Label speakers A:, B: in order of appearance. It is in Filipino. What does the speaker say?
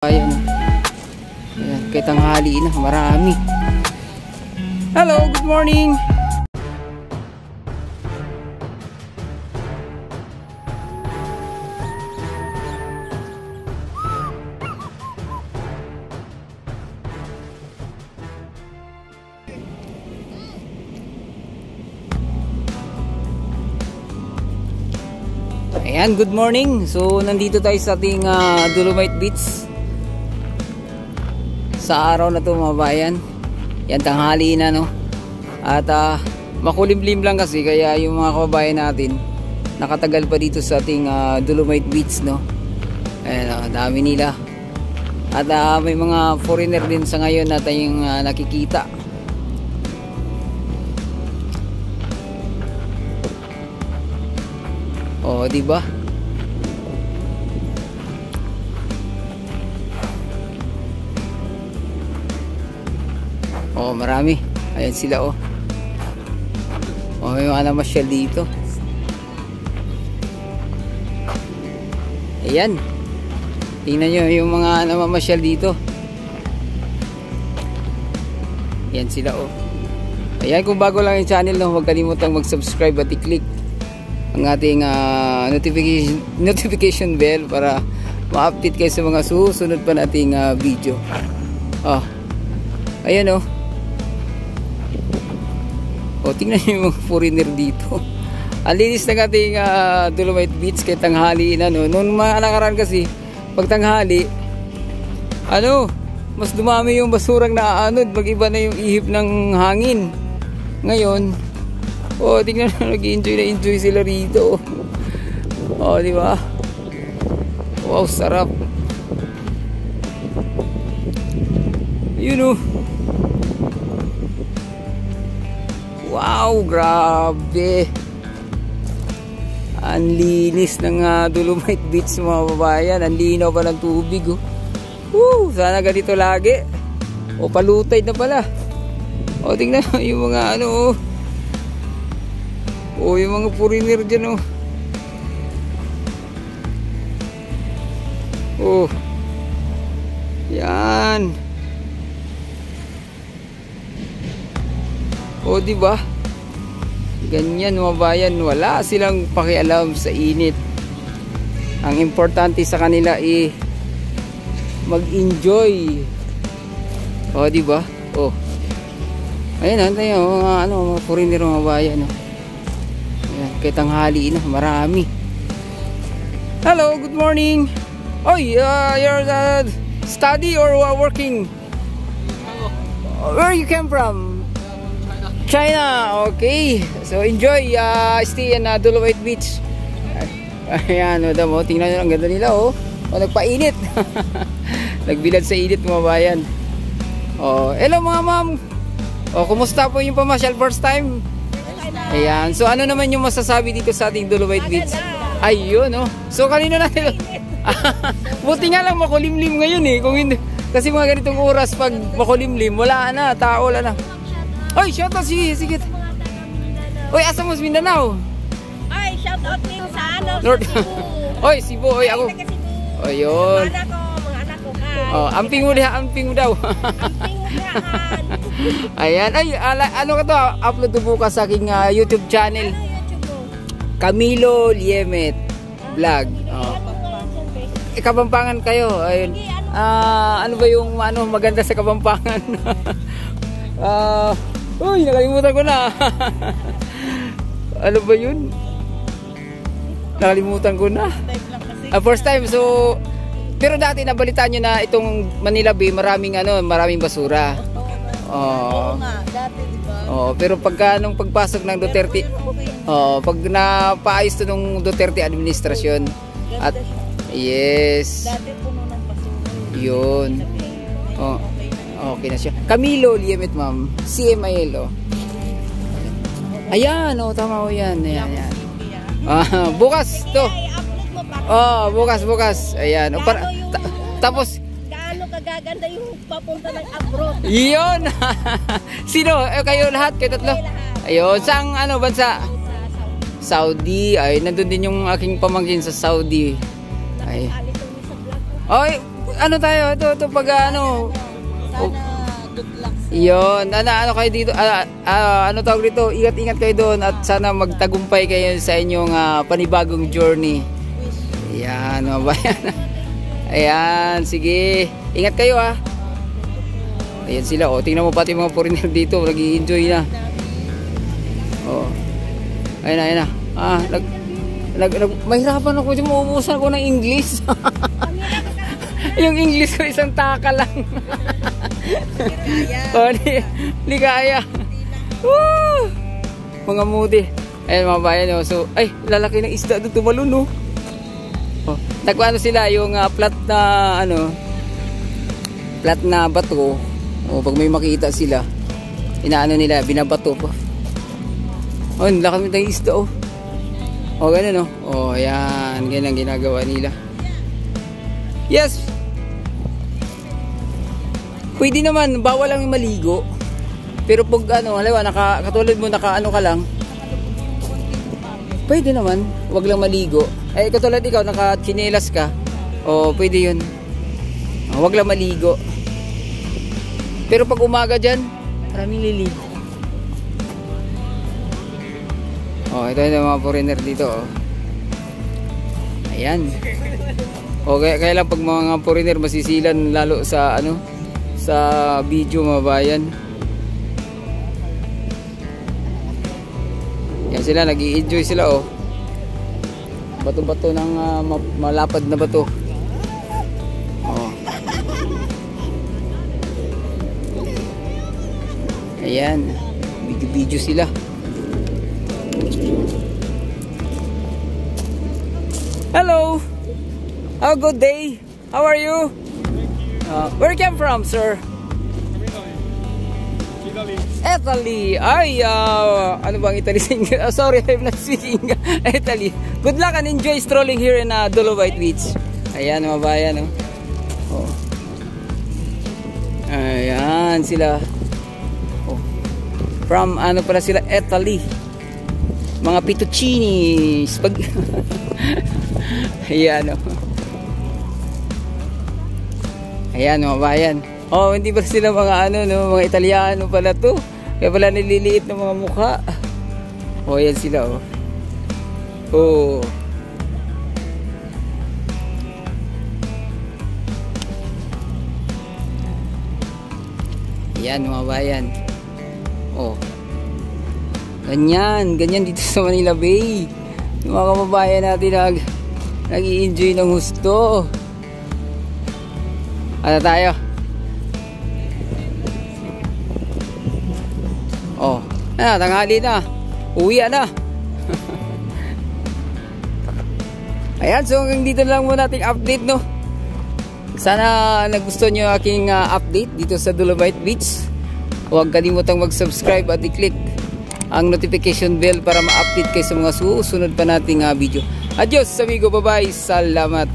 A: Ayan, ayan, kay tanghali na, marami. Hello, good morning. Ayan, good morning. So, nandito tayo sa ating Dolomite Beach. Sa araw na to mga bayan, yan tanghali na, no? At makulimlim lang kasi, kaya yung mga kababayan natin nakatagal pa dito sa ating Dolomite Beach, no? Ayan, dami nila. At may mga foreigner din sa ngayon na tayong nakikita. Oh, di ba? Oh, marami. Ayan sila, oh. Oh, may mga namasyal dito. Ayan. Tingnan nyo yung mga namamasyal dito. Ayan sila, oh. Ayan, kung bago lang yung channel, no, huwag kalimutang mag-subscribe at i-click ang ating notification bell para ma-update kayo sa mga susunod pa nating video. Oh. Ayan, oh. O, tingnan nyo yung mga foreigner dito. Ang linis ng ating Dolomite Beach kay tanghali na, no? Noong mga nakaraan kasi, pag tanghali, mas dumami yung basurang naaanod. Mag-iba na yung ihip ng hangin. Ngayon, tingnan nyo, nag-enjoy sila rito. O, di ba? Wow, sarap. Yun, oh. Wow, grabe. Ang linis ng Dolomite Beach mga babayan. Ang linaw pa ng tubig, oh. Woo, sana ganito lagi. O, palutay na pala. O, tingnan mo yung mga o, yung mga foreigner dyan, oh. Oh. Yan. O, diba? Ganyan mga bayan, wala silang pakialam sa init. Ang importante sa kanila mag-enjoy. O, diba? O. Ayan, tayo mga foreigner mga bayan, oh. Ayan, kay tanghali na, marami. Hello, good morning. Oy, you're study or working? Where you came from? China, okay. So enjoy stay in Dolomite Beach. Ayan, mo, tingnan nyo, ang ganda nila, oh. O, nagpainit. Nagbilad sa init mga bayan. Oh, hello mga ma'am. O, kumusta po yung pamasyal first time? Ayan, so ano naman yung masasabi dito sa ating Dolomite Beach? Ayun, oh. So kanino natin? Buti nga lang makulimlim ngayon, eh. Kung hindi, kasi mga ganitong oras pag makulimlim, wala na, tao, wala na. Oy, shout out sige. Oy, asa mo sa Mindanao?
B: Ay, shout out din sa
A: Lord.
B: Cebu.
A: Oy, Cebu, oy ako. Oh, yun.
B: Mga anak ko,
A: Oh, amping mo daw.
B: Amping mo dihaan.
A: Ayan, ay, ano ka to? Upload to bukas sa aking YouTube channel.
B: Ano YouTube mo?
A: Camilo Liemet Vlog. Oh. Kabampangan kayo. Ayun. Ano ba yung maganda sa Kabampangan? Uy, nakalimutan ko na. Ano ba yun? Nakalimutan ko na. First time, so pero dati nabalitaan nyo na itong Manila Bay, maraming basura.
B: Oo nga, dati diba?
A: Pero nung pagpasok ng Duterte, pag napaayos to nung Duterte administrasyon. At yes.
B: Dati puno ng basura.
A: Yun. Okay na siya. Camilo Liemet, ma'am. CMIL, oh. Ayan, oh, tama, oh, yan. Ayan. Bukas to. Bukas. Ayan. Tapos
B: gaano kagaganda yung papunta ng abroad.
A: Yun. Sino? Kayo lahat? Kayo tatlo? Ayun. Saang bansa? Saudi. Ay, nandun din yung aking pamangkin sa Saudi. Ay. Ay, ano tayo, ito pag ano.
B: Sana good luck.
A: Yun, ano kayo dito, ano tawag dito, ingat-ingat kayo doon at sana magtagumpay kayo sa inyong panibagong journey. Ayan, mga bayan. Ayan, sige. Ingat kayo ha. Ayan sila, oh. Tingnan mo pati mga foreigner dito, nag-i-enjoy na. Oh. Ayun na. Mahirapan ako dyan, mauubusan ako ng English. Yung English ko isang taka lang. Oh, di kaya. Woo! Mga moody. Ayan mga bayan, oh. So, ay, lalaki ng isda doon, tumalun, oh. Oh, nagpaano sila yung flat na ano, flat na bato. O pag may makita sila, inaano nila, binabato pa. Oh, laki ng isda, oh. Oh, ganun, oh. Oh, ayan, ganyan ginagawa nila. Yes. Pwede naman, bawal lang maligo. Pero pag ano, halimbawa, katulad mo naka-ano ka lang, pwede naman, wag lang maligo. Eh, katulad ikaw, naka-chinelas ka. O, pwede yun. O, wag lang maligo. Pero pag umaga dyan, maraming liligo. O, ito yung mga foreigner dito, o. Ayan. O, kaya lang pag mga foreigner masisilan lalo sa, ano, sa video, mga bayan. Yan sila, nag-i-enjoy sila, o. Bato-bato ng malapad na bato. Oh. Ayan, video sila. Hello. How good day? How are you? Where you come from, sir? Italy. Ay, ano bang Italy? Sorry, I'm not speaking Italy. Good luck and enjoy strolling here in Dolomite Beach. Ayan mga bayan, oh. Oh. Ayan sila. Oh. From ano pala sila, Italy. Mga fettuccini. Ayan, oh. Ayan mga bayan. Oh, hindi ba sila mga ano, no, mga Italiano pala to. Kaya pala nililiit ng mga mukha. Oh, ayan sila, oh. Oh. Ayan mga bayan. Oh. Ganyan dito sa Manila Bay. Yung mga kababayan natin nag-i-enjoy ng gusto. Ano tayo? Oh, tanghali na. Uwi na. Ayan, so hanggang dito lang muna ating update, no. Sana nagustuhan nyo aking update dito sa Dolomite Beach. Huwag kalimutang mag-subscribe at i-click ang notification bell para ma-update kayo sa mga susunod pa nating video. Adios, amigo. Bye-bye. Salamat.